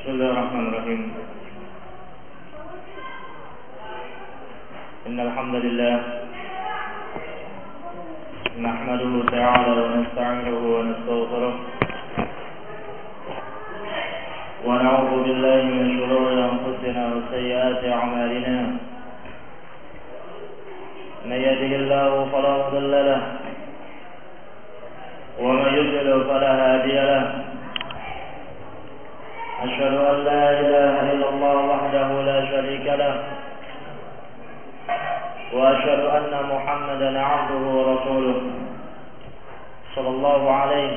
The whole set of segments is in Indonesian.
Bismillahirrahmanirrahim. Innal hamdalillah nahmaduhu ta'ala wa nasta'inuhu wa nastaghfiruh wa na'udzu billahi min shururi anfusina wa sayyiati a'malina. Man yahdihillahu fala mudilla lahu wa man yudlil fala hadiya lahu. أشهد أن لا إله إلا الله وحده لا شريك له وأشهد أن محمدا عبده ورسوله صلى الله عليه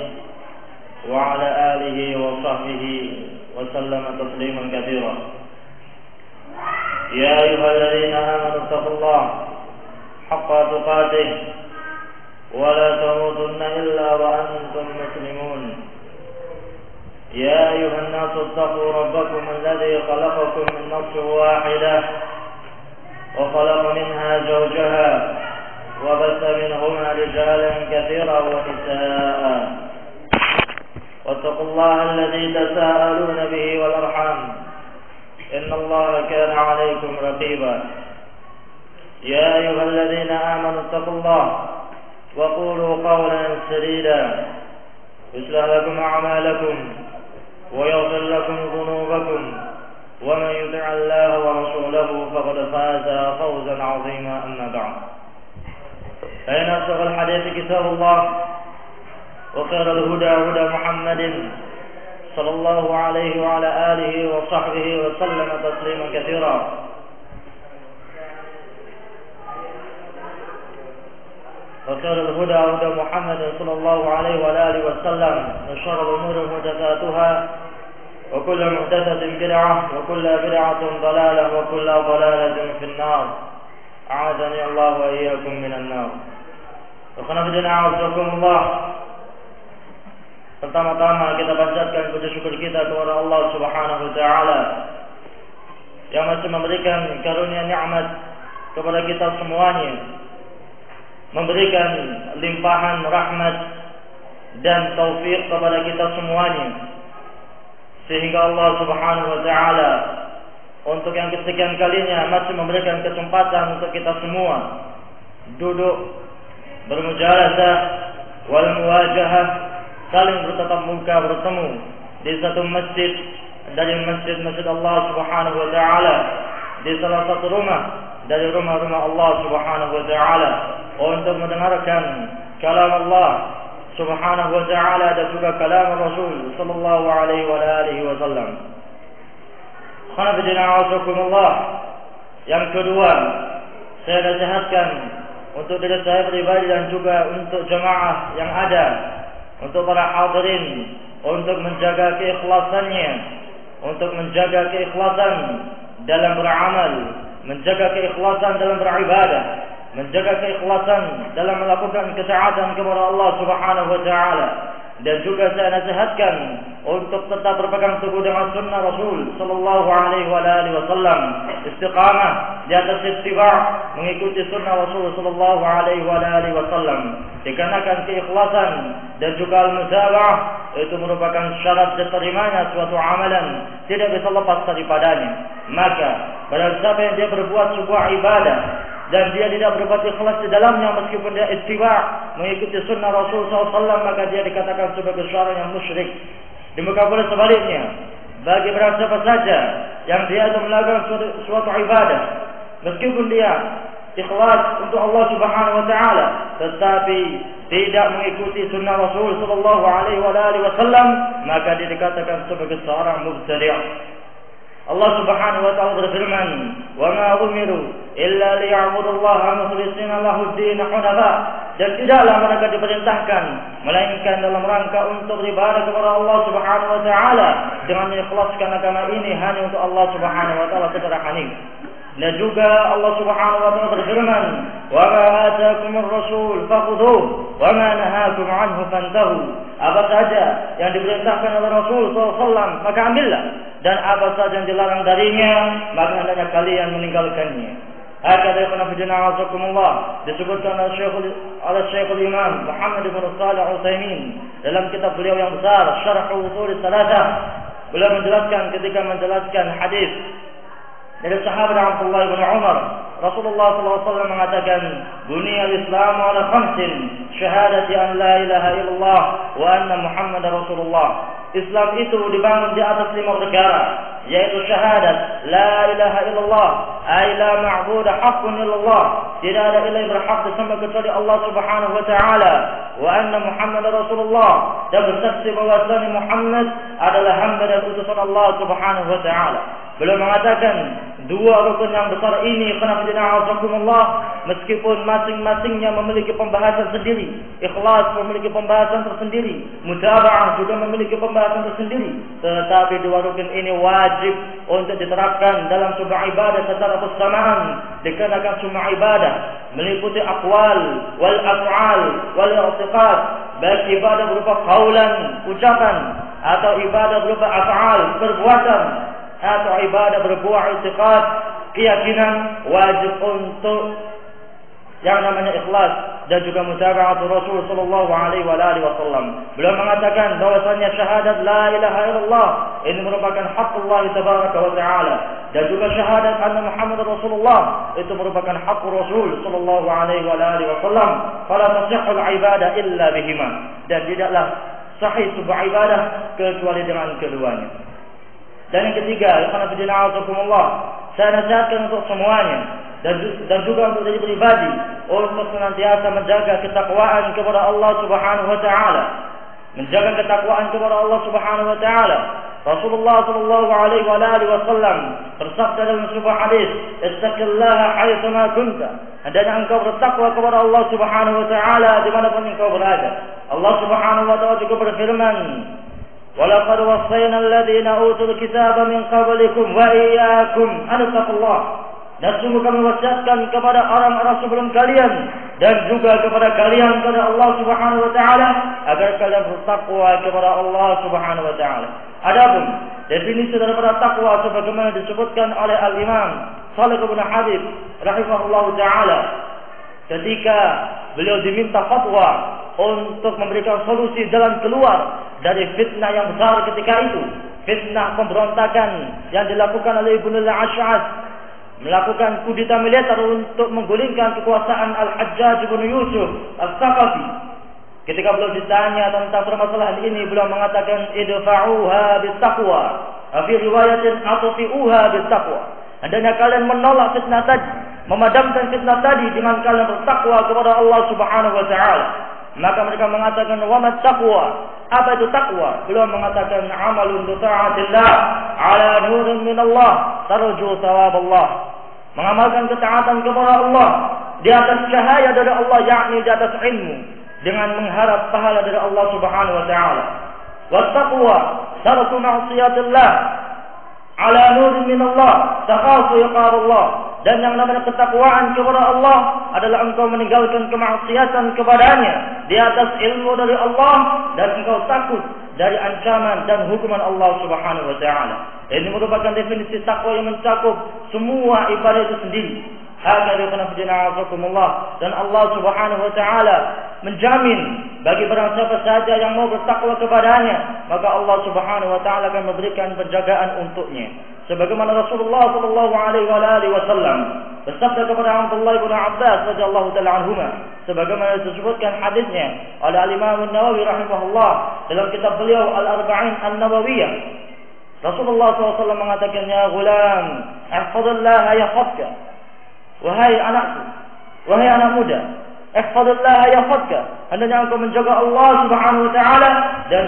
وعلى آله وصحبه وسلم تسليما كثيرا. يا أيها الذين آمنوا اتقوا الله حق تقاته ولا تموتن إلا وأنتم مسلمون. يا أيها الناس اتقوا ربكم الذي خلقكم من نفس واحدة وخلق منها زوجها وبث منهما رجالا كثيرا ونساء واتقوا الله الذي تساءلون به والأرحام إن الله كان عليكم رقيبا. يا أيها الذين آمنوا اتقوا الله وقولوا قولا سديدا يصلح لكم أعمالكم ويغفر لكم ذنوبكم ومن يطع الله ورسوله فقد فاز فوزا عظيما. أما بعد فإن أصدق الحديث كتاب الله وخير الهدى هدى محمد صلى الله عليه وعلى آله وصحبه وسلم تسليما كثيرا. وخير الهدى هدى محمد صلى الله عليه وعلى آله وسلم وشر الأمور محدثاتها وكل محدثة بدعة وكل بدعة ضلالة وكل ضلالة في النار. أعاذني الله وإياكم من النار. Alhamdulillah. Pertama-tama kita panjatkan puji syukur kita kepada Allah Subhanahu wa taala yang masih memberikan karunia nikmat kepada kita semuanya, memberikan limpahan rahmat dan taufik kepada kita semuanya, sehingga Allah Subhanahu wa taala untuk yang kesekian kalinya masih memberikan kesempatan untuk kita semua duduk bermujalasah wal muwajahah, saling bertatap muka, bertemu di satu masjid dari masjid-masjid Allah Subhanahu wa taala, di salah satu rumah dari rumah-rumah Allah Subhanahu wa taala, untuk mendengarkan kalam Allah Subhanahu wa taala dan juga kalam Rasul sallallahu alaihi wa alihi wasallam. Alhamdulillah. Yang kedua, saya nasihatkan untuk diri saya pribadi dan juga untuk jemaah yang ada, untuk para hadirin, untuk menjaga keikhlasannya, untuk menjaga keikhlasan dalam beramal, menjaga keikhlasan dalam beribadah, menjaga keikhlasan dalam melakukan ketaatan kepada Allah Subhanahu wa taala. Dan juga saya nasihatkan untuk tetap berpegang teguh dengan sunnah Rasul sallallahu alaihi wa alihi wasallam, istiqamah di atas ittiba', mengikuti sunnah Rasul sallallahu alaihi wa alihi wasallam. Dikarenakan keikhlasan dan juga al-mutaba'ah itu merupakan syarat diterimanya suatu amalan, tidak bisa lepas daripadanya. Maka barang siapa yang dia berbuat sebuah ibadah dan dia tidak berbuat ikhlas di dalamnya, meskipun dia ittiba' mengikuti sunnah Rasul SAW, maka dia dikatakan sebagai seorang yang musyrik. Demikian pula sebaliknya, bagi barang siapa saja yang dia melakukan suatu ibadah, meskipun dia ikhlas untuk Allah Subhanahu wa taala, tetapi tidak mengikuti sunnah Rasul sallallahu alaihi wasallam, maka dia dikatakan sebagai seorang mubtadi'. Allah Subhanahu wa taala berfirman, "Wa ma umiru illa liya'budullaha mukhlishina lahu-d-din hunafa." Dan tidaklah mereka diperintahkan melainkan dalam rangka untuk beribadah kepada Allah Subhanahu wa taala dengan mengikhlaskan agama ini hanya untuk Allah Subhanahu wa taala secara hanif. Dan juga Allah Subhanahu wa taala berfirman, "Wa ma ataakumur rasul fakhudhuhu wa ma nahakum anhu fantahu." Apa saja yang diperintahkan oleh Rasul SAW maka ambillah, dan apa saja yang dilarang darinya maka hendaknya kalian meninggalkannya. Hakadha yakunu fi jannah disebutkan oleh Syekhul Imam Muhammad bin Shalih Al-Utsaimin dalam kitab beliau yang besar Syarh Ushul Tsalatsah. beliau menjelaskan ketika menjelaskan hadis dari sahabat Abdullah bin Umar, Rasulullah SAW mengatakan, "Buniyal Islamu ala khamsin, syahadati an la ilaha illallah wa anna Muhammadar Rasulullah." Islam itu dibangun di atas 5 perkara, yaitu syahadat la ilaha illallah, ay la ma'budu haqqun illallah, tidak ada ilah yang berhak disembah kecuali Allah Subhanahu wa taala, wa anna Muhammadar Rasulullah, dan bersaksi bahwasanya Muhammad adalah hamba dan utusan Allah Subhanahu wa taala. Beliau mengatakan, dua rukun yang besar ini, meskipun masing-masingnya memiliki pembahasan sendiri, ikhlas memiliki pembahasan tersendiri, mutaba'ah juga memiliki pembahasan tersendiri, tetapi dua rukun ini wajib untuk diterapkan dalam sebuah ibadah secara bersamaan, dikarenakan semua ibadah meliputi aqwal wal af'al wal i'tiqad, baik ibadah berupa qaulan, ucapan, atau ibadah berupa af'al, perbuatan, atau ibadah berbuah i'tiqad, keyakinan, wajib untuk yang namanya ikhlas dan juga mutaba'atul Rasul sallallahu alaihi wasallam. Beliau mengatakan bahwasanya syahadat la ilaha illallah ini merupakan hak Allah tabaraka wa taala, dan juga syahadat anna Muhammad Rasulullah itu merupakan hak Rasul sallallahu alaihi wasallam. Fala tasihhul ibadah illa bihima, dan tidaklah sahih sebuah ibadah kecuali dengan keduanya. Dan yang ketiga, saya nasihatkan untuk semuanya dan juga untuk diri pribadi untuk senantiasa menjaga ketakwaan kepada Allah Subhanahu wa taala. Menjaga ketakwaan kepada Allah Subhanahu wa taala. Rasulullah sallallahu alaihi wasallam bersabda dalam sebuah hadis, "Ittaqillaha haitsu ma kunta." Hendaknya engkau bertakwa kepada Allah Subhanahu wa taala dimanapun engkau berada. Allah Subhanahu wa taala juga berfirman, وَلَقَدْ وَصَّيْنَا الَّذِينَ أُوتُوا الْكِتَابَ مِنْ قَبْلِكُمْ وَإِيَّاكُمْ أَنِ اتَّقُوا اللَّهَ. Dan sungguh kami wasiatkan kepada orang-orang sebelum kalian dan juga kepada kalian kepada Allah Subhanahu wa taala agar kalian bertakwa kepada Allah Subhanahu wa taala. Adapun definisi daripada takwa sebagaimana disebutkan oleh Al-Imam Shalih bin Habib rahimahullahu taala ketika beliau diminta fatwa untuk memberikan solusi jalan keluar dari fitnah yang besar ketika itu, fitnah pemberontakan yang dilakukan oleh Ibnu al-Ash'as, melakukan kudeta militer untuk menggulingkan kekuasaan Al-Hajjaj bin Yusuf Al-Thaqafi. Ketika beliau ditanya tentang permasalahan ini, beliau mengatakan idfa'uha bittaqwa, fi riwayatin atfi'uha bittaqwa. Hendaknya kalian menolak fitnah tadi, memadamkan fitnah tadi dengan kalian bertakwa kepada Allah Subhanahu wa taala. Maka mereka mengatakan, wa mat taqwa? Apa itu takwa? Beliau mengatakan, amalun bi ta'atillah ala nurin min Allah tarju thawab Allah. Mengamalkan ketaatan kepada Allah di atas cahaya dari Allah, yakni di atas ilmu, dengan mengharap pahala dari Allah Subhanahu wa taala. Wa taqwa tarku ma'siyatillah ala nurin min Allah takhafu iqab Allah. Dan yang namanya ketakwaan kepada Allah adalah engkau meninggalkan kemaksiatan kepadanya di atas ilmu dari Allah, dan engkau takut dari ancaman dan hukuman Allah Subhanahu wa taala. Ini merupakan definisi takwa yang mencakup semua ibadah itu sendiri. Dan Allah Subhanahu wa taala menjamin bagi barang siapa saja yang mau bertakwa kepadanya, maka Allah Subhanahu wa taala akan memberikan penjagaan untuknya. Sebagaimana Rasulullah sallallahu alaihi wasallam bersabda kepada Abdullah bin Abbas radhiyallahu taala anhuma, sebagaimana disebutkan hadisnya oleh Al-Imam An-Nawawi rahimahullah dalam kitab beliau Al-Arba'in An-Nawawiyah. Rasulullah SAW mengatakan, ya gulam, ihfazillah yahfazka. Wahai anakku, wahai anak muda, ihfazillah yahfazka. Hendaknya engkau menjaga Allah Subhanahu wa taala, dan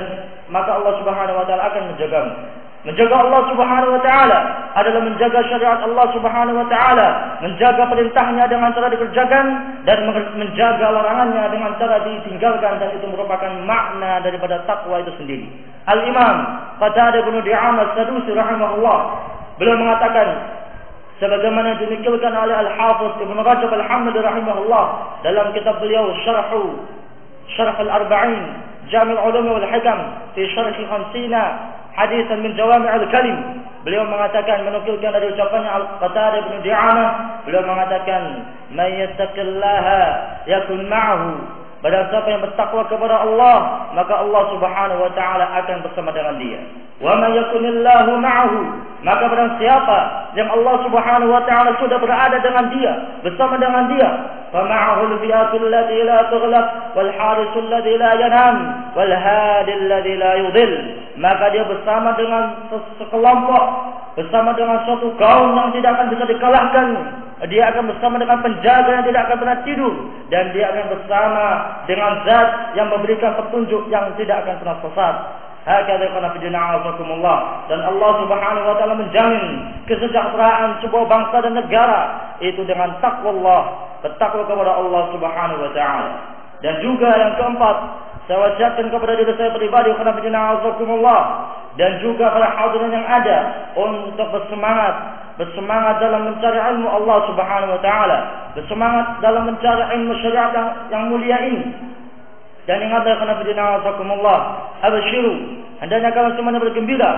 maka Allah Subhanahu wa taala akan menjagamu. Menjaga Allah Subhanahu wa taala adalah menjaga syariat Allah Subhanahu wa taala, menjaga perintahnya dengan cara dikerjakan dan menjaga larangannya dengan cara ditinggalkan, dan itu merupakan makna daripada takwa itu sendiri. Al-Imam Qatadah bin Di'amah As-Sadusi rahimahullah, beliau mengatakan sebagaimana dinukilkan oleh Al-Hafiz Ibnu Rajab Al-Hambali rahimahullah dalam kitab beliau Syarh Al-Arba'in Jami' Ulum wal Hikam fi Syarh 50 hadisan min Jawami' al-Kalim. Beliau mengatakan, menukilkan dari ucapannya Al-Qatadah bin Di'amah, beliau mengatakan, "Man yattaqillaha yakun ma'ahu Barang siapa yang bertakwa kepada Allah, maka Allah Subhanahu wa taala akan bersama dengan dia. Wa may yakunillahu ma'ahu, maka barang siapa yang Allah Subhanahu wa taala sudah berada dengan dia, bersama dengan dia, fa ma'ahu al-fi'atul lati la tughlab wal harisul ladzi la yanam wal hadil ladzi la yudhil, maka dia bersama dengan sekelompok, bersama dengan suatu kaum yang tidak akan bisa dikalahkan. Dia akan bersama dengan penjaga yang tidak akan pernah tidur, dan dia akan bersama dengan zat yang memberikan petunjuk yang tidak akan pernah sesat. Hakadha kana fi dina'azakumullah. Dan Allah Subhanahu wa taala menjamin kesejahteraan sebuah bangsa dan negara itu dengan takwa Allah, bertakwa kepada Allah Subhanahu wa taala. Dan juga yang keempat, saya wasiatkan kepada diri saya pribadi kana fi dina'azakumullah, dan juga para hadirin yang ada untuk bersemangat dalam mencari ilmu Allah Subhanahu wa taala, bersemangat dalam mencari ilmu syariat yang mulia ini. Dan ingatlah karena bidina'azakumullah, abshiru, hendaknya kalian semuanya bergembira.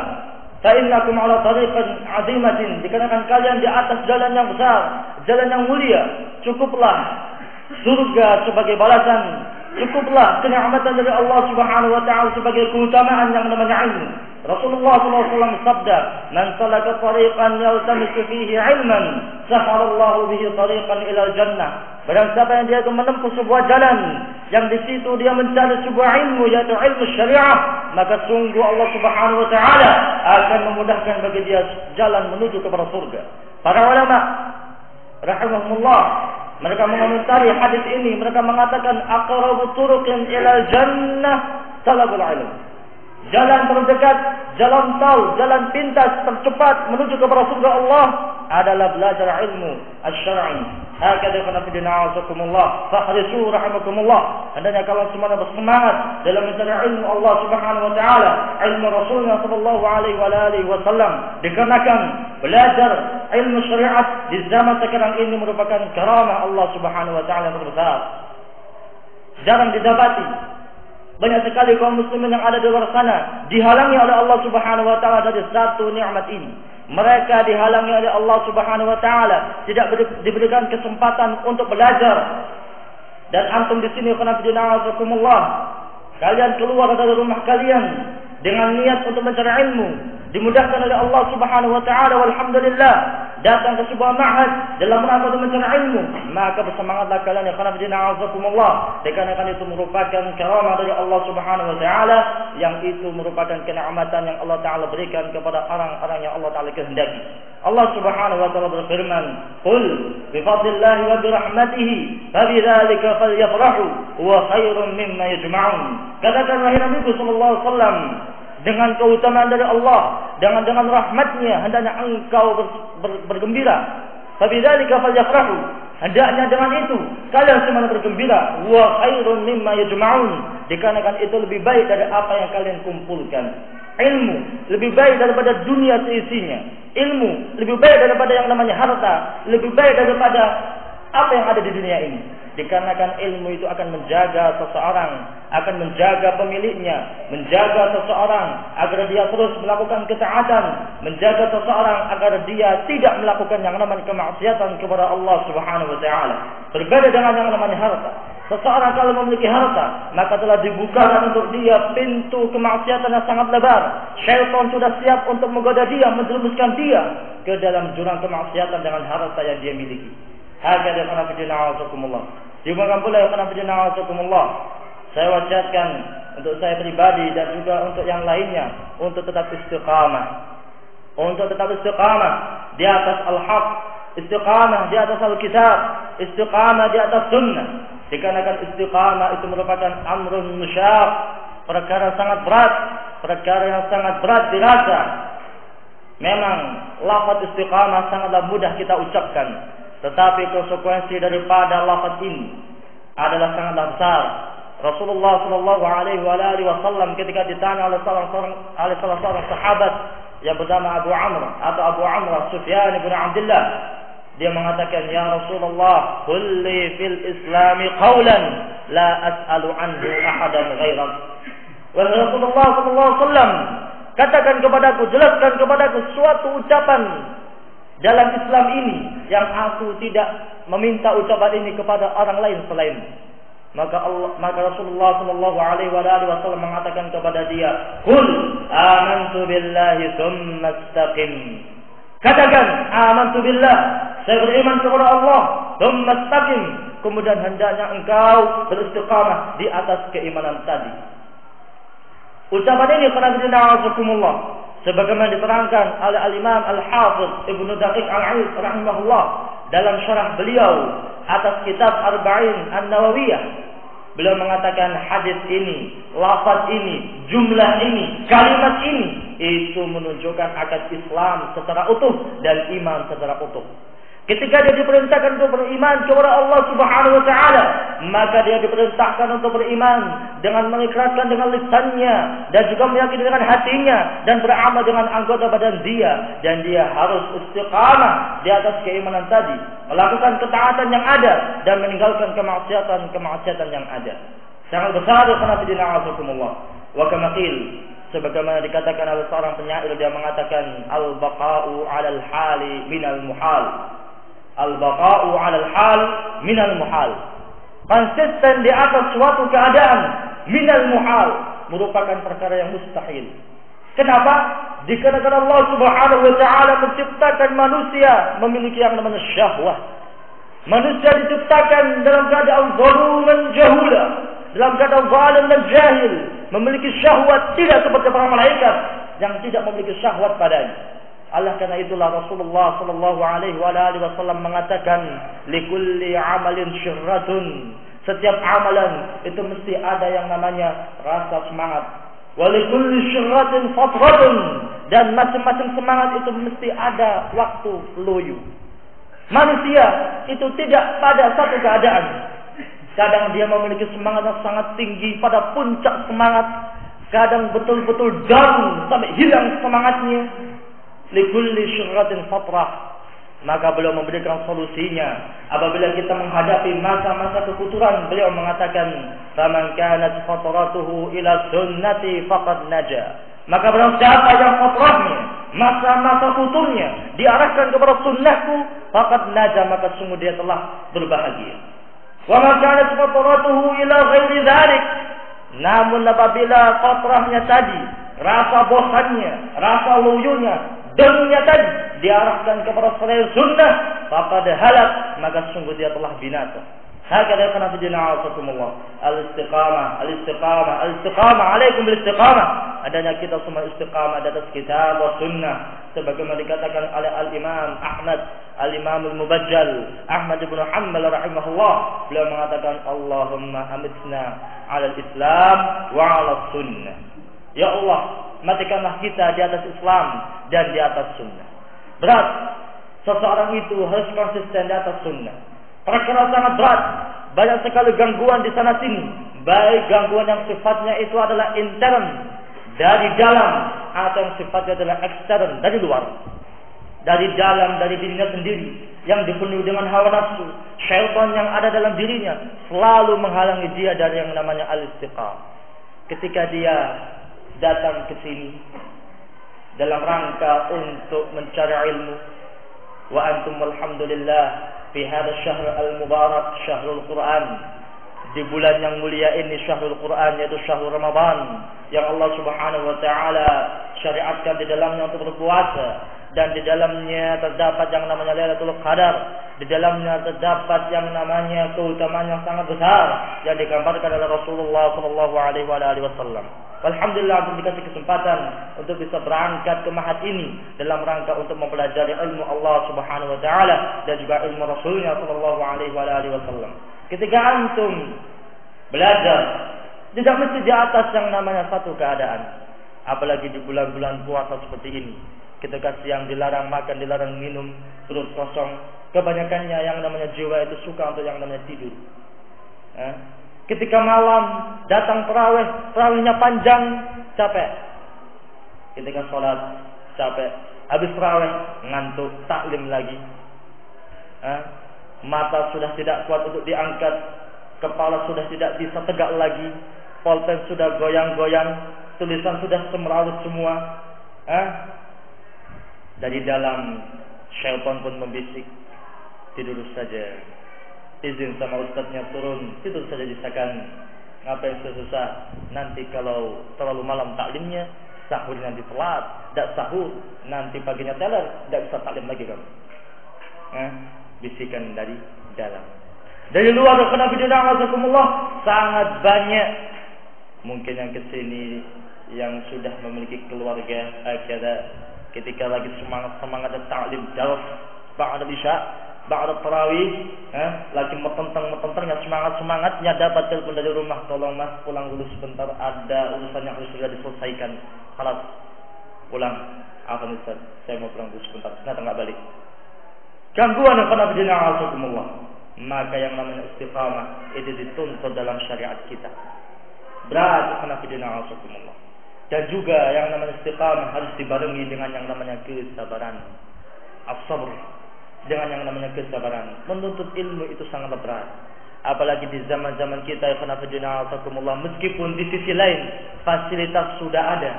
Fa innakum ala tariqin 'azimatin, dikarenakan kalian di atas jalan yang besar, jalan yang mulia. Cukuplah surga sebagai balasan, cukuplah kenikmatan dari Allah Subhanahu wa taala sebagai keutamaan yang namanya ilmu. Rasulullah SAW sabda, "Man salaka tariqan yaltamisu fihi 'ilman, sahalallahu bihi tariqan ila jannah." Barang siapa yang dia menempuh sebuah jalan yang di situ dia mencari sebuah ilmu, yaitu ilmu syariah, maka sungguh Allah Subhanahu wa taala akan memudahkan bagi dia jalan menuju kepada surga. Para ulama rahimahumullah, mereka mengomentari hadis ini, mereka mengatakan aqrabu turuqin ila jannah talabul ilm. Jalan terdekat, jalan tol, jalan pintas tercepat menuju kepada surga Allah adalah belajar ilmu asy-syar'i. Hakadha kana fi dina'azakumullah fahrisu rahimakumullah. Hendaknya kalian semuanya bersemangat dalam mencari ilmu Allah Subhanahu wa taala, ilmu Rasulullah sallallahu alaihi wasallam. Dikarenakan belajar ilmu syariat di zaman sekarang ini merupakan karamah Allah Subhanahu wa taala yang terbesar. Jarang didapati. Banyak sekali kaum muslimin yang ada di luar sana dihalangi oleh Allah Subhanahu wa taala dari satu nikmat ini. Mereka dihalangi oleh Allah Subhanahu wa taala, tidak diberikan kesempatan untuk belajar. Dan antum di sini khana bidina'azakumullah, kalian keluar dari rumah kalian dengan niat untuk mencari ilmu, dimudahkan oleh Allah Subhanahu wa taala, walhamdulillah, datang ke sebuah ma'had dalam rangka untuk mencari ilmu, maka bersemangatlah kalian ya khana bidina'azakumullah, dikarenakan itu merupakan karamah dari Allah Subhanahu wa taala, yang itu merupakan kenikmatan yang Allah taala berikan kepada orang-orang yang Allah taala kehendaki. Allah Subhanahu wa taala berfirman, "Qul bi fadlillahi wa bi rahmatihi fabidzalika falyafrahu huwa khairum mimma yajma'un." Katakan wahai Nabi sallallahu alaihi wasallam, dengan keutamaan dari Allah, dengan rahmatnya hendaknya engkau bergembira. Fabidzalika falyafrahu, hendaknya dengan itu kalian semua bergembira. Wa khairun mimma yajma'un, dikarenakan itu lebih baik dari apa yang kalian kumpulkan. Ilmu lebih baik daripada dunia seisinya. Ilmu lebih baik daripada yang namanya harta, lebih baik daripada apa yang ada di dunia ini. Dikarenakan ilmu itu akan menjaga seseorang, akan menjaga pemiliknya, menjaga seseorang agar dia terus melakukan ketaatan, menjaga seseorang agar dia tidak melakukan yang namanya kemaksiatan kepada Allah Subhanahu wa taala. Berbeda dengan yang namanya harta. Seseorang kalau memiliki harta, maka telah dibukakan untuk dia pintu kemaksiatan yang sangat lebar. Syaitan sudah siap untuk menggoda dia, menjerumuskan dia ke dalam jurang kemaksiatan dengan harta yang dia miliki. Hakadha kana fi dina'azakumullah. Dimakan pula kana fi dina'azakumullah. Saya wasiatkan untuk saya pribadi dan juga untuk yang lainnya untuk tetap istiqamah. Untuk tetap istiqamah di atas al-haq, istiqamah di atas al-kitab, istiqamah di atas sunnah. Dikarenakan istiqamah itu merupakan amrun musyaq, perkara sangat berat, perkara yang sangat berat dirasa. Memang lafaz istiqamah sangatlah mudah kita ucapkan, tetapi konsekuensi daripada lafaz ini adalah sangatlah besar. Rasulullah sallallahu alaihi wasallam ketika ditanya oleh salah seorang sahabat yang bernama Abu Amr Sufyan bin Abdullah, dia mengatakan, "Ya Rasulullah, qul li fil Islami qawlan la as'alu anhu ahadan ghairak." Wahai Rasulullah sallallahu alaihi wasallam, katakan kepadaku, jelaskan kepadaku suatu ucapan dalam Islam ini yang aku tidak meminta ucapan ini kepada orang lain selain. Maka Rasulullah sallallahu alaihi wasallam mengatakan kepada dia, "Qul amantu billahi tsumma istaqim." Katakan, amantu billah, saya beriman kepada Allah, tsumma istaqim, kemudian hendaknya engkau beristiqamah di atas keimanan tadi. Ucapan ini qana'akumullah sebagaimana diterangkan oleh Al-Imam Al-Hafidz Ibnu Daqiq Al-Aid rahimahullah dalam syarah beliau atas kitab Arba'in An-Nawawiyah. Beliau mengatakan hadis ini, lafaz ini, jumlah ini, kalimat ini itu menunjukkan akan Islam secara utuh dan iman secara utuh. Ketika dia diperintahkan untuk beriman kepada Allah Subhanahu wa taala, maka dia diperintahkan untuk beriman dengan mengikrarkan dengan lisannya dan juga meyakini dengan hatinya dan beramal dengan anggota badan dia, dan dia harus istiqamah di atas keimanan tadi, melakukan ketaatan yang ada dan meninggalkan kemaksiatan yang ada. Sangat besar karena dina'azukumullah. Wa kama qil, sebagaimana dikatakan oleh seorang penyair, dia mengatakan al-baqa'u 'alal hali minal muhal. Al-baqa'u 'alal hal minal muhal. Konsisten di atas suatu keadaan minal muhal merupakan perkara yang mustahil. Kenapa? Dikarenakan Allah Subhanahu wa taala menciptakan manusia memiliki yang namanya syahwat. Manusia diciptakan dalam keadaan zaluman jahula, dalam keadaan zalim dan jahil, memiliki syahwat tidak seperti para malaikat yang tidak memiliki syahwat padanya. Allah karena itulah Rasulullah sallallahu alaihi wasallam mengatakan likulli amalin syirratun, setiap amalan itu mesti ada yang namanya rasa semangat. Wa likulli syirratin fatratun, dan masing-masing semangat itu mesti ada waktu loyu. Manusia itu tidak pada satu keadaan. Kadang dia memiliki semangat yang sangat tinggi pada puncak semangat, kadang betul-betul down sampai hilang semangatnya. Likulli syirratin fatrah. Maka beliau memberikan solusinya apabila kita menghadapi masa-masa kefuturan. Beliau mengatakan, "Faman kanat fatratuhu ila sunnati faqad naja." Maka barang siapa yang fatrahnya, masa-masa futurnya diarahkan kepada sunnahku, faqad naja, maka sungguh dia telah berbahagia. Wa man kanat fatratuhu ila ghairi dzalik. Namun apabila fatrahnya tadi, rasa bosannya, rasa luyunya, dunia tadi diarahkan kepada selain sunnah, faqad halak, maka sungguh dia telah binasa. Hakadha kana fi dina'akumullah. Al-istiqamah, alaikum bil istiqamah. Adanya kita semua istiqamah di atas kitab wa sunnah, sebagaimana dikatakan oleh Al-Imam Ahmad, Al-Imam Al-Mubajjal Ahmad bin Hanbal rahimahullah. Beliau mengatakan, Allahumma amitna 'ala al-Islam wa 'ala sunnah. Ya Allah, matikanlah kita di atas Islam dan di atas sunnah. Berat seseorang itu harus konsisten di atas sunnah. Perkara sangat berat. Banyak sekali gangguan di sana sini. Baik gangguan yang sifatnya itu adalah intern dari dalam, atau yang sifatnya adalah ekstern dari luar. Dari dalam, dari dirinya sendiri, yang dipenuhi dengan hawa nafsu, syaitan yang ada dalam dirinya selalu menghalangi dia dari yang namanya al-istiqamah. Ketika dia datang ke sini dalam rangka untuk mencari ilmu, wa antum alhamdulillah fi hadha syahr al-mubarak, syahrul Quran, di bulan yang mulia ini, syahrul Quran, yaitu syahrul Ramadan, yang Allah Subhanahu wa taala syariatkan di dalamnya untuk berpuasa, dan di dalamnya terdapat yang namanya Lailatul Qadar, di dalamnya terdapat yang namanya keutamaan yang sangat besar yang digambarkan oleh Rasulullah sallallahu alaihi wasallam. Alhamdulillah, untuk dikasih kesempatan untuk bisa berangkat ke mahat ini dalam rangka untuk mempelajari ilmu Allah Subhanahu wa taala dan juga ilmu Rasulnya sallallahu alaihi wasallam. Ketika antum belajar, tidak mesti di atas yang namanya satu keadaan. Apalagi di bulan-bulan puasa seperti ini. Ketika siang dilarang makan, dilarang minum, perut kosong, kebanyakannya yang namanya jiwa itu suka untuk yang namanya tidur. Ketika malam datang terawihnya panjang, capek. Ketika sholat, capek. Habis terawih, ngantuk, taklim lagi. Mata sudah tidak kuat untuk diangkat, kepala sudah tidak bisa tegak lagi, pulpen sudah goyang-goyang, tulisan sudah semrawut semua. Dari dalam, syaitan pun membisik, tidur saja. izin sama ustadznya turun, tidur saja disakan. Ngapain susah? Nanti kalau terlalu malam taklimnya, sahur nanti telat, tidak sahur, nanti paginya teler, tidak bisa taklim lagi kamu. Bisikan dari dalam. Dari luar sangat banyak. Mungkin yang kesini yang sudah memiliki keluarga, akhirnya ketika lagi semangat taklim darus ba'da isya, ba'da tarawih, lagi metentang-metentangnya semangatnya dapat telepon dari rumah, tolong mas pulang dulu sebentar, ada urusan yang harus segera diselesaikan. Khalas, pulang. Afwan Ustaz, saya mau pulang dulu sebentar. Ternyata enggak balik. Gangguan karena bid'ah. Maka yang namanya istiqamah itu dituntut dalam syariat kita. Berat karena bid'ah. Dan juga yang namanya istiqamah harus dibarengi dengan yang namanya kesabaran. As-sabr. Dengan yang namanya kesabaran. Menuntut ilmu itu sangat berat. Apalagi di zaman-zaman kita meskipun di sisi lain fasilitas sudah ada.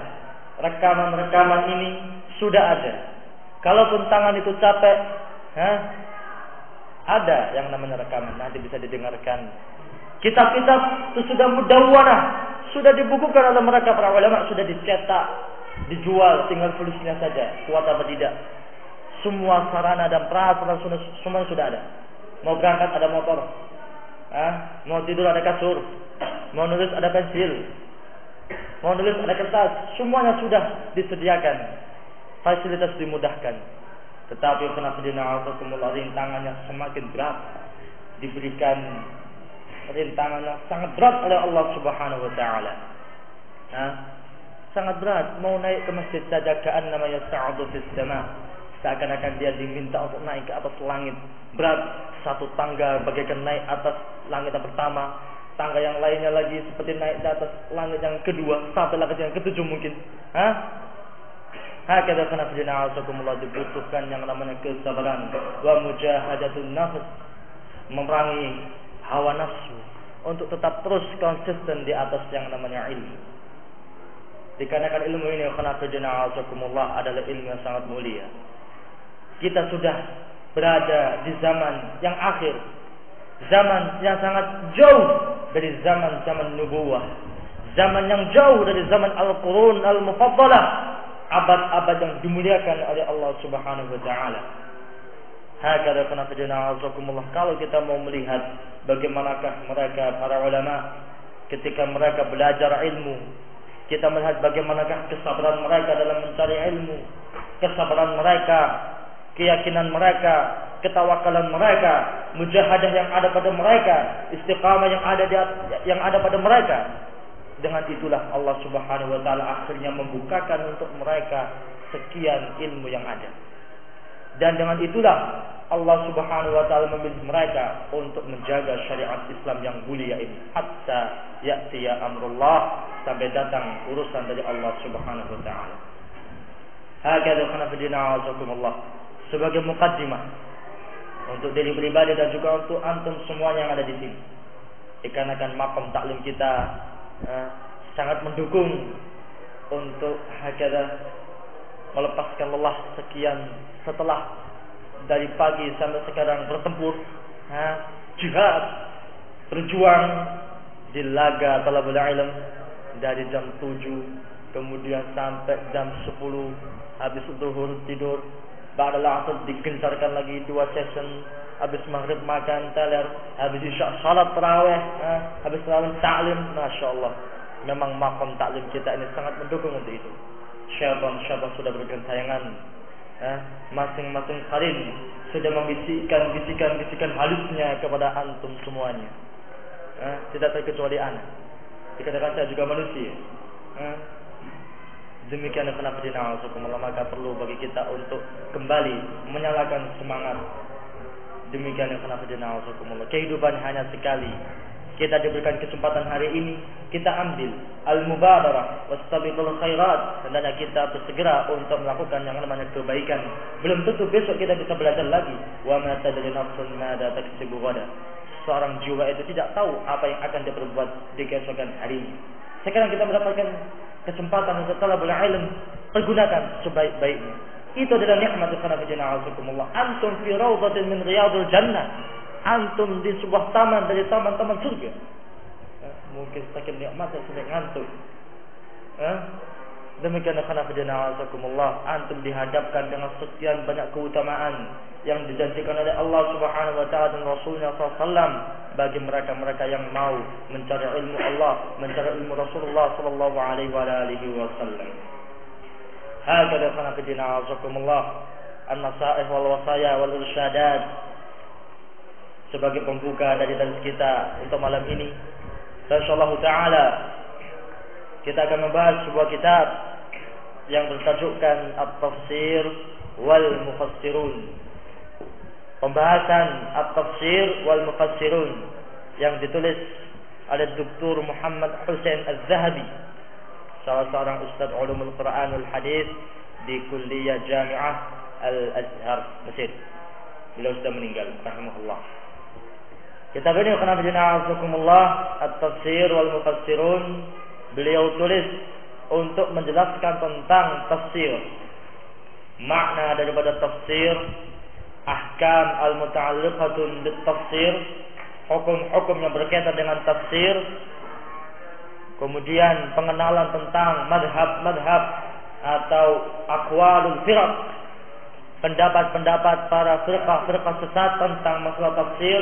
Rekaman-rekaman ini sudah ada. Kalaupun tangan itu capek, ada yang namanya rekaman, nanti bisa didengarkan. Kitab-kitab itu sudah mudawwanah, sudah dibukukan oleh mereka para ulama, sudah dicetak, dijual, tinggal tulisnya saja, kuat apa tidak. Semua sarana dan peralatan semua sudah ada. Mau berangkat ada motor, mau tidur ada kasur, mau nulis ada pensil, mau nulis ada kertas, semuanya sudah disediakan. Fasilitas dimudahkan. Tetapi rintangannya semakin berat, diberikan rintangan yang sangat berat oleh Allah Subhanahu wa taala. Sangat berat, mau naik ke masjid saja namanya sa'adu fis sama. Seakan-akan dia diminta untuk naik ke atas langit. Berat, satu tangga bagaikan naik atas langit yang pertama, tangga yang lainnya lagi seperti naik di atas langit yang kedua, sampai langit yang ketujuh mungkin. Hakada kana fidna'asakumullah, dibutuhkan yang namanya kesabaran wa mujahadatun nafs, memerangi hawa nafsu untuk tetap terus konsisten di atas yang namanya ilmu. Dikarenakan ilmu ini kana fidna'asakumullah adalah ilmu yang sangat mulia. Kita sudah berada di zaman yang akhir, zaman yang sangat jauh dari zaman-zaman nubuwah, zaman yang jauh dari zaman al-qurun al-mufaddalah, abad-abad yang dimuliakan oleh Allah Subhanahu wa taala. Hakada kana fidna'azakumullah. Kalau kita mau melihat bagaimanakah mereka para ulama ketika mereka belajar ilmu, kita melihat bagaimanakah kesabaran mereka dalam mencari ilmu, kesabaran mereka, keyakinan mereka, ketawakalan mereka, mujahadah yang ada pada mereka, istiqamah yang ada pada mereka. Dengan itulah Allah Subhanahu wa taala akhirnya membukakan untuk mereka sekian ilmu yang ada. Dan dengan itulah Allah Subhanahu wa taala memilih mereka untuk menjaga syariat Islam yang mulia ini hatta ya'tiya amrullah, sampai datang urusan dari Allah Subhanahu wa taala. Hakadha kana fidna'azakumullah, sebagai mukaddimah untuk diri pribadi dan juga untuk antum semuanya yang ada di sini. Dikarenakan makom taklim kita sangat mendukung untuk hakada melepaskan lelah sekian setelah dari pagi sampai sekarang bertempur, jihad, berjuang di laga talabul ilm dari jam 7 kemudian sampai jam 10, habis zuhur tidur, ba'dal asr digencarkan lagi 2 session, habis maghrib makan teler, habis isya salat tarawih, habis tarawih taklim. Masyaallah, memang makom taklim kita ini sangat mendukung untuk itu. Syaitan sudah berikan tayangan, masing-masing karin sudah membisikkan bisikan halusnya kepada antum semuanya. Tidak terkecuali anak. Dikatakan saya juga manusia. Demikian kenapa dina'azukumullah, maka perlu bagi kita untuk kembali menyalakan semangat. Demikian kenapa dina'azukumullah. Kehidupan hanya sekali. Kita diberikan kesempatan hari ini, kita ambil al-mubadarah wastabiqul khairat, hendaknya kita bersegera untuk melakukan yang namanya kebaikan. Belum tentu besok kita bisa belajar lagi. Wa ma tadri nafsun madza taksibu ghadan. Seorang jiwa itu tidak tahu apa yang akan dia perbuat di keesokan harinya. Sekarang kita mendapatkan kesempatan untuk talabul ilm, pergunakan sebaik-baiknya. Itu adalah nikmat karena fidna'azukumullah. Antum fi rawdatin min riyadil jannah. antum di sebuah taman dari taman-taman surga. Mungkin saking nikmatnya sampai ngantuk. Demikian azakumullah, antum dihadapkan dengan sekian banyak keutamaan yang dijanjikan oleh Allah Subhanahu wa taala dan Rasulnya SAW bagi mereka-mereka yang mau mencari ilmu Allah, mencari ilmu Rasulullah sallallahu alaihi wasallam. Hakada azakumullah an-nasaih wal wasaya wal irsyadat sebagai pembuka dari dars kita untuk malam ini. Insyaallah taala kita akan membahas sebuah kitab yang bertajukkan At-Tafsir wal Mufassirun. Pembahasan At-Tafsir wal Mufassirun yang ditulis oleh Dr. Muhammad Hussein Az-Zahabi, salah seorang ustaz ulumul Quran wal Hadis di Kulliyah Jami'ah Al-Azhar, Mesir. Beliau sudah meninggal, rahimahullah. Kitab ini At-Tafsir wal Mufassirun beliau tulis untuk menjelaskan tentang tafsir, makna daripada tafsir, ahkam al-muta'alliqatun bit-tafsir, hukum-hukum yang berkaitan dengan tafsir, kemudian pengenalan tentang madhab-madhab atau aqwalul firaq, pendapat-pendapat para firqah-firqah sesat tentang masalah tafsir,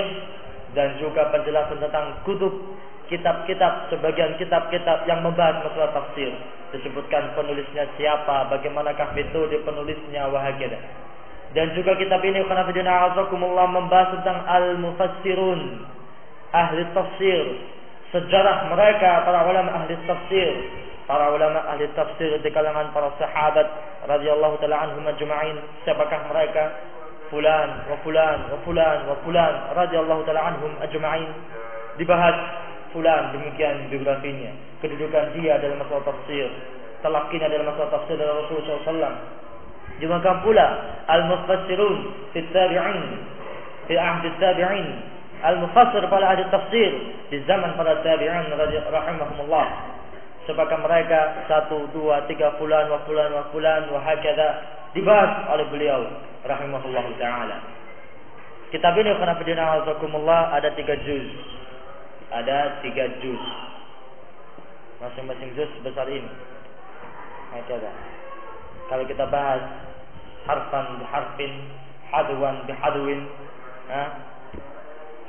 dan juga penjelasan tentang kitab-kitab, sebagian kitab-kitab yang membahas masalah tafsir. Disebutkan penulisnya siapa, bagaimanakah metode penulisnya, wahakala. Dan juga kitab ini membahas tentang al-mufassirun, ahli tafsir, sejarah mereka, para ulama ahli tafsir. Para ulama ahli tafsir di kalangan para sahabat radhiyallahu taala anhum ajma'in, siapakah mereka? Fulan wa fulan wa fulan wa fulan radhiyallahu taala anhum ajma'in. Dibahas fulan demikian biografinya, kedudukan dia dalam masalah tafsir, talaqinya dalam masalah tafsir dari Rasulullah SAW. Demikian pula al-mufassirun fi tabi'in, fi ahdi tabi'in, al-mufassir pada ahli tafsir di zaman para tabi'in rahimahumullah. Sebab mereka 1, 2, 3 fulan wa fulan wa fulan wa hakadha dibahas oleh beliau rahimahullah taala. Kitab ini ada 3 juz. Ada 3 juz. Masing-masing juz sebesar ini. Hakadha. Kalau kita bahas harfan biharfin, hadwan bihadwin,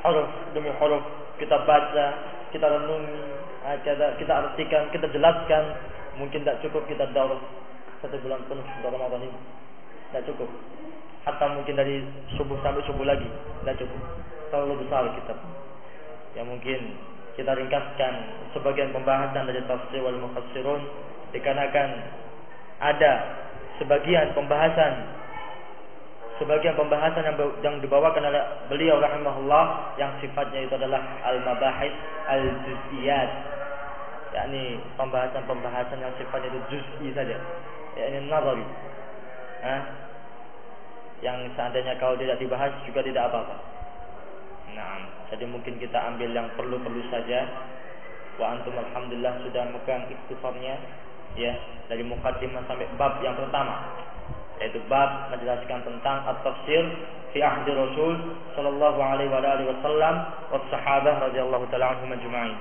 huruf demi huruf kita baca, kita renungi, kita artikan, kita jelaskan, mungkin tidak cukup kita daurah 1 bulan penuh untuk Ramadan ini. Tidak cukup. Hatta mungkin dari subuh sampai subuh lagi tidak cukup. Terlalu besar kitab. Yang mungkin kita ringkaskan sebagian pembahasan dari tafsir wal mufassirun, dikarenakan ada sebagian pembahasan yang dibawakan oleh beliau rahimahullah yang sifatnya itu adalah al-mabahis al-juz'iyat, yakni pembahasan yang sifatnya itu juz'i saja, yakni nazari, yang seandainya kalau tidak dibahas juga tidak apa-apa. Nah, jadi mungkin kita ambil yang perlu-perlu saja. Wa antum alhamdulillah sudah megang ikhtisarnya, ya, dari muqaddimah sampai bab yang pertama, yaitu bab menjelaskan tentang at-tafsir fi ahdi Rasul sallallahu alaihi wasallam was sahabah radhiyallahu taala anhum ajma'in.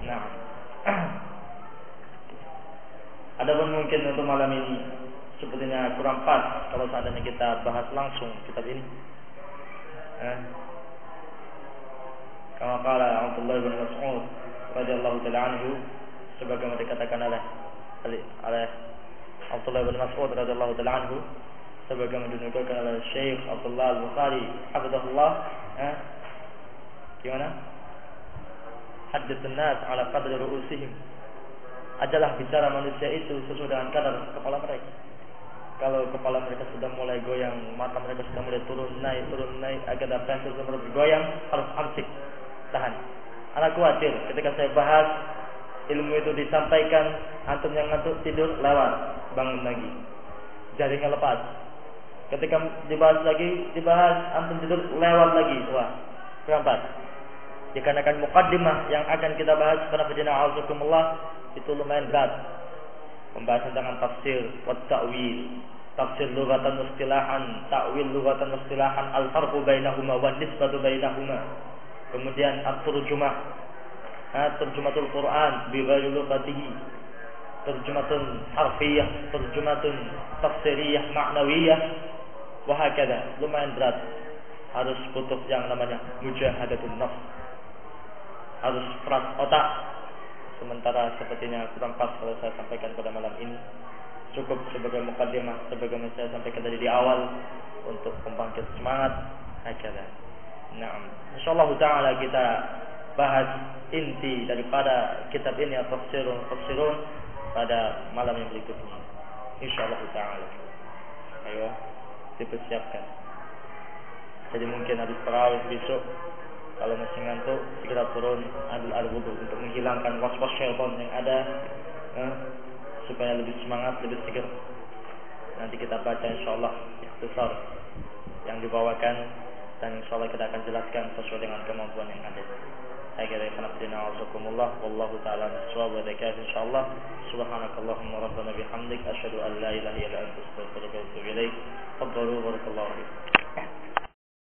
Nah, adapun mungkin untuk malam ini sepertinya kurang pas kalau seandainya kita bahas langsung kitab ini. Kama qala Abdullah bin Mas'ud radhiyallahu taala anhu, sebagaimana dikatakan oleh Abdullah bin Mas'ud radhiyallahu taala anhu, sebagaimana dinukilkan oleh Syekh Abdullah Al-Bukhari hafizahullah, gimana? Haddatsun nas ala qadri ru'usihim. Adalah bicara manusia itu sesuai dengan kadar kepala mereka. Kalau kepala mereka sudah mulai goyang, mata mereka sudah mulai turun naik, agar dapat sudah mulai bergoyang, harus amsik, tahan. Anak khawatir ketika saya bahas ilmu itu disampaikan, antum yang ngantuk tidur lewat, bangun lagi, jaringnya lepas. Ketika dibahas antum tidur lewat lagi, wah, kurang pas. Dikarenakan muqaddimah yang akan kita bahas pada penjelasan Allah itu lumayan berat. Pembahasan tentang tafsir wa ta'wil, tafsir lughatan wa istilahan, ta'wil lughatan wa istilahan, al-farqu bainahuma wa nisbatu bainahuma. Kemudian at-turjumah, terjematul Quran bi ghairi lughatihi, terjematun harfiyah, terjematun tafsiriyah, ma'nawiyah, wa hakadha. Lumayan berat. Harus butuh yang namanya mujahadatun nafs. Harus keras otak. Sementara sepertinya kurang pas kalau saya sampaikan pada malam ini. Cukup sebagai mukaddimah, sebagaimana saya sampaikan tadi di awal, untuk membangkit semangat. Hakadha. Naam. Insyaallah taala kita bahas inti daripada kitab ini atau tafsirun pada malam yang berikutnya. Insyaallah taala. Ayo, dipersiapkan. Jadi mungkin habis tarawih besok, kalau masih ngantuk, segera turun ambil air wudu untuk menghilangkan was-was syaitan yang ada, supaya lebih semangat, lebih segar. Nanti kita baca insyaallah ikhtisar yang dibawakan, dan insyaallah kita akan jelaskan sesuai dengan kemampuan yang ada. Akhirnya khonafidina wa'azakumullah, wallahu ta'ala bisawab wa dzakah insyaallah. Subhanakallahumma rabbana bihamdik, asyhadu an la ilaha illa anta astaghfiruka wa atubu ilaik. Fadhalu barakallahu fiikum.